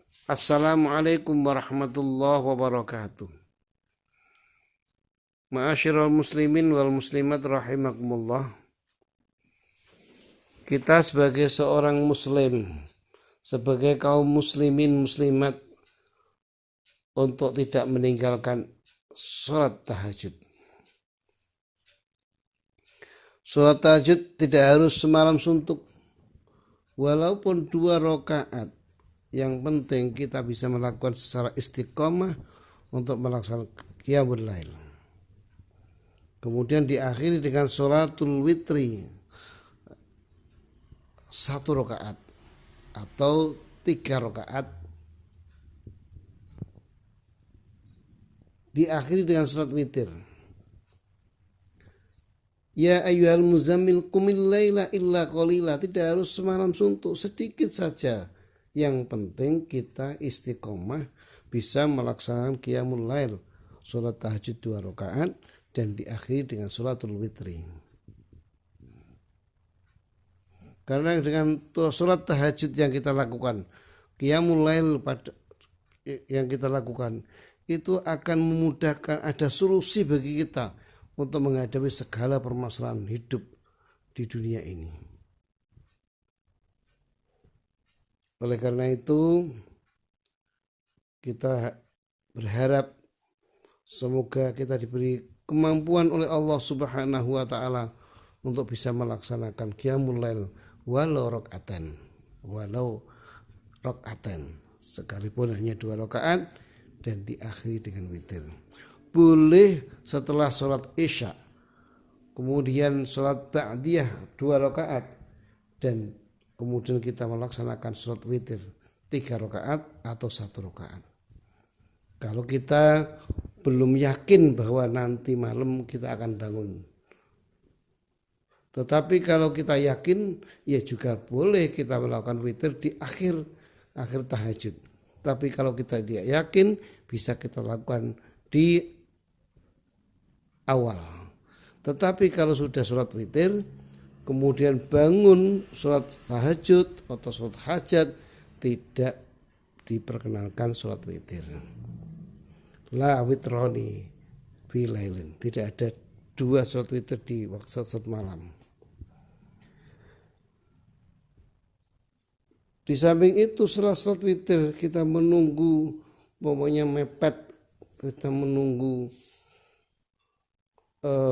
Assalamualaikum warahmatullahi wabarakatuh. Ma'asyiral muslimin wal muslimat rahimakumullah. Kita sebagai seorang muslim, sebagai kaum muslimin muslimat, untuk tidak meninggalkan sholat tahajud. Sholat tahajud tidak harus semalam suntuk, walaupun 2 rakaat. Yang penting kita bisa melakukan secara istiqomah untuk melaksanakan qiyamul lail. Kemudian diakhiri dengan sholatul witri 1 rakaat atau 3 rakaat. Diakhiri dengan sholat witir. Ya ayyuhal muzammil qumil laila illa qalila. Tidak harus semalam suntuk, sedikit saja. Yang penting kita istiqomah bisa melaksanakan qiyamul lail, sholat tahajud 2 rakaat dan diakhiri dengan sholatul witri. Karena dengan sholat tahajud yang kita lakukan, qiyamul lail yang kita lakukan, itu akan memudahkan, ada solusi bagi kita untuk menghadapi segala permasalahan hidup di dunia ini. Oleh karena itu, kita berharap semoga kita diberi kemampuan oleh Allah Subhanahu wa taala untuk bisa melaksanakan qiyamul lail walau rakaatan, sekalipun hanya 2 rakaat dan diakhiri dengan witir. Boleh setelah sholat isya, kemudian sholat ba'diyah 2 rakaat dan kemudian kita melaksanakan sholat witir 3 rakaat atau 1 rakaat. Kalau kita belum yakin bahwa nanti malam kita akan bangun, tetapi kalau kita yakin, ya juga boleh kita melakukan witir di akhir tahajud. Tapi kalau kita tidak yakin, bisa kita lakukan di awal. Tetapi kalau sudah sholat witir, kemudian bangun sholat tahajud atau sholat hajat, tidak diperkenalkan sholat witir. La witroni fi lailin. Tidak ada 2 sholat witir di waktu malam. Di samping itu setelah sholat witir kita menunggu, pokoknya mepet, kita menunggu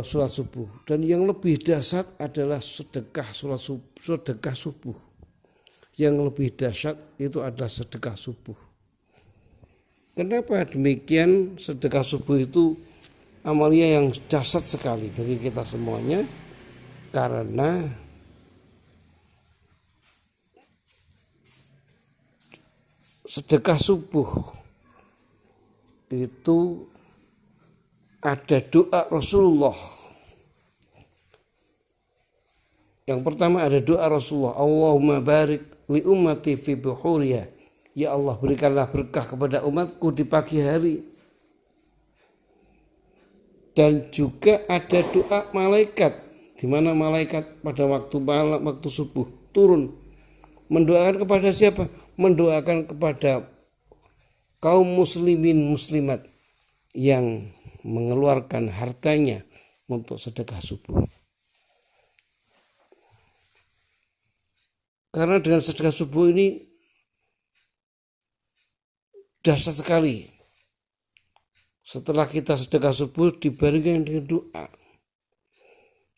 sholat subuh. Dan yang lebih dahsyat adalah sedekah subuh. Yang lebih dahsyat itu adalah sedekah subuh. Kenapa demikian? Sedekah subuh itu amalia yang dahsyat sekali bagi kita semuanya, karena sedekah subuh itu ada doa Rasulullah. Yang pertama ada doa Rasulullah, Allahumma barik li ummati fi buhuriya. Ya Allah, berikanlah berkah kepada umatku di pagi hari. Dan juga ada doa malaikat, di mana malaikat pada waktu malam, waktu subuh turun mendoakan kepada siapa? Mendoakan kepada kaum muslimin muslimat yang mengeluarkan hartanya untuk sedekah subuh. Karena dengan sedekah subuh ini dahsyat sekali. Setelah kita sedekah subuh dibarengi dengan doa.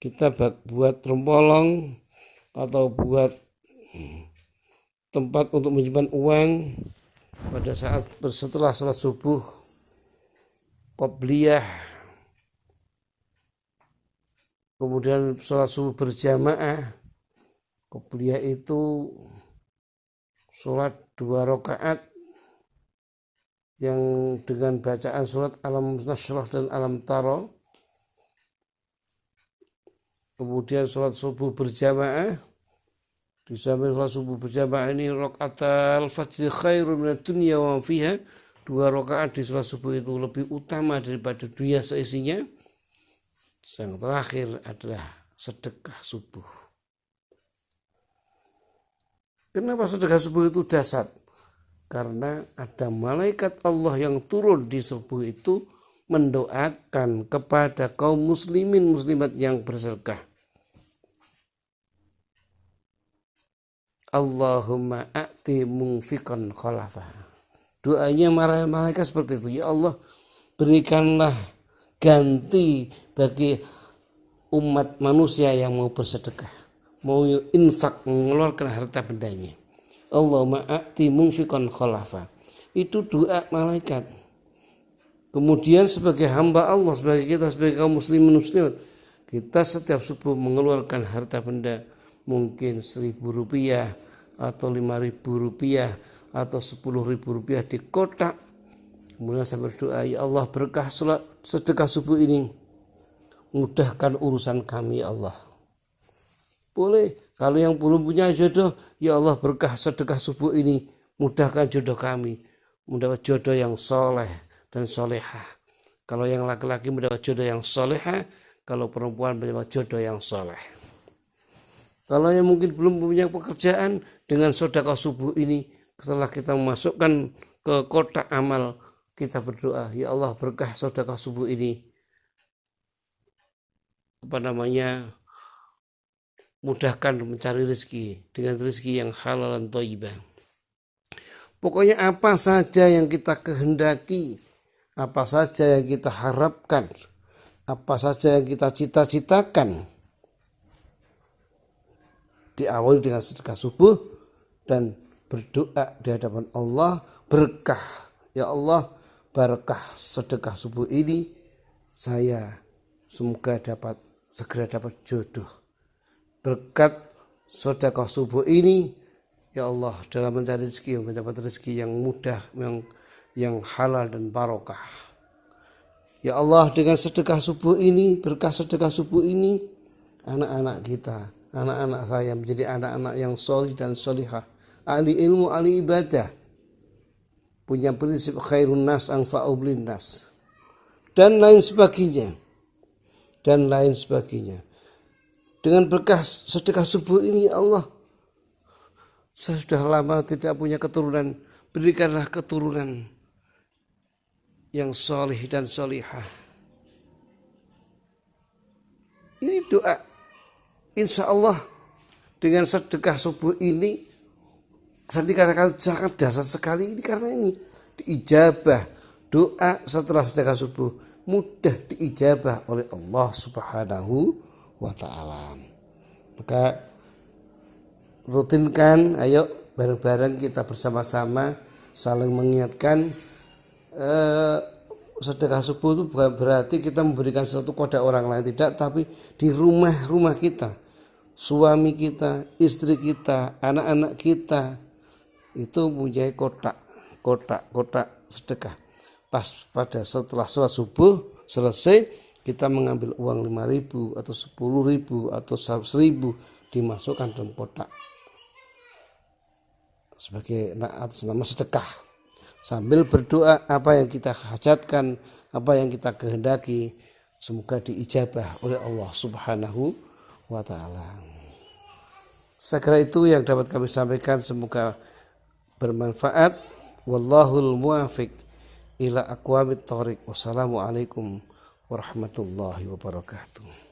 Kita buat rempolong atau buat tempat untuk menyimpan uang pada saat setelah sholat subuh qobliyah, kemudian sholat subuh berjamaah. Qobliyah itu sholat 2 rakaat yang dengan bacaan surat Alam Nashrah dan Alam Tara. Kemudian sholat subuh berjamaah. Di samping sholat subuh berjamaah ini rakaatul fajr khairun minad dunya wa fiha. 2 rakaat di sholat subuh itu lebih utama daripada dunia seisinya. Yang terakhir adalah sedekah subuh. Kenapa sedekah subuh itu dahsyat? Karena ada malaikat Allah yang turun di subuh itu mendoakan kepada kaum muslimin muslimat yang bersedekah. Allahumma a'ti mungfiqan khalafa. Doanya malaikat seperti itu. Ya Allah, berikanlah ganti bagi umat manusia yang mau bersedekah, mau infak, mengeluarkan harta bendanya. Allahumma a'ti mungfiqan khalafa. Itu doa malaikat. Kemudian sebagai hamba Allah, sebagai kita sebagai kaum muslimin muslimat, kita setiap subuh mengeluarkan harta benda, mungkin Rp1.000 atau Rp5.000 atau Rp10.000 di kotak. Kemudian saya berdoa, ya Allah, berkah sedekah subuh ini, mudahkan urusan kami ya Allah. Boleh. Kalau yang belum punya jodoh, ya Allah, berkah sedekah subuh ini, mudahkan jodoh kami, mendapat jodoh yang soleh dan solehah. Kalau yang laki-laki mendapat jodoh yang solehah, kalau perempuan mendapat jodoh yang soleh. Kalau yang mungkin belum punya pekerjaan, dengan sedekah subuh ini, setelah kita memasukkan ke kotak amal, kita berdoa, ya Allah, berkah sedekah subuh ini, mudahkan mencari rezeki dengan rezeki yang halal dan thayyibah. Pokoknya apa saja yang kita kehendaki, apa saja yang kita harapkan, apa saja yang kita cita-citakan, diawali dengan sedekah subuh dan berdoa di hadapan Allah, berkah. Ya Allah, berkah sedekah subuh ini, saya semoga segera dapat jodoh. Berkat sedekah subuh ini, ya Allah, dalam mencari rezeki, mendapat rezeki yang mudah, yang halal dan barokah. Ya Allah, dengan sedekah subuh ini, berkah sedekah subuh ini, anak-anak kita, anak-anak saya menjadi anak-anak yang solih dan solihah, ahli ilmu, ahli ibadah, punya prinsip khairun nas anfa'u linnas, dan lain sebagainya. Dengan berkah sedekah subuh ini, ya Allah, saya sudah lama tidak punya keturunan, berikanlah keturunan yang solih dan solihah. Ini doa. Insya Allah dengan sedekah subuh ini, saya dikatakan sangat dasar sekali ini, karena ini diijabah. Doa setelah sedekah subuh mudah diijabah oleh Allah Subhanahu wa ta'ala. Maka rutinkan, ayo bareng-bareng kita bersama-sama saling mengingatkan. Sedekah subuh itu bukan berarti kita memberikan sesuatu kepada orang lain, tidak, tapi di rumah-rumah kita, suami kita, istri kita, anak-anak kita itu mempunyai kotak sedekah. Pas pada setelah sholat subuh selesai, kita mengambil uang 5.000 atau 10.000 atau 1.000, dimasukkan dalam kotak sebagai atas nama sedekah, sambil berdoa apa yang kita hajatkan, apa yang kita kehendaki, semoga diijabah oleh Allah Subhanahu wa ta'ala. Segera itu yang dapat kami sampaikan, semoga bermanfaat. Wallahul muwafiq ila aqwamit thoriq. Wassalamualaikum warahmatullahi wabarakatuh.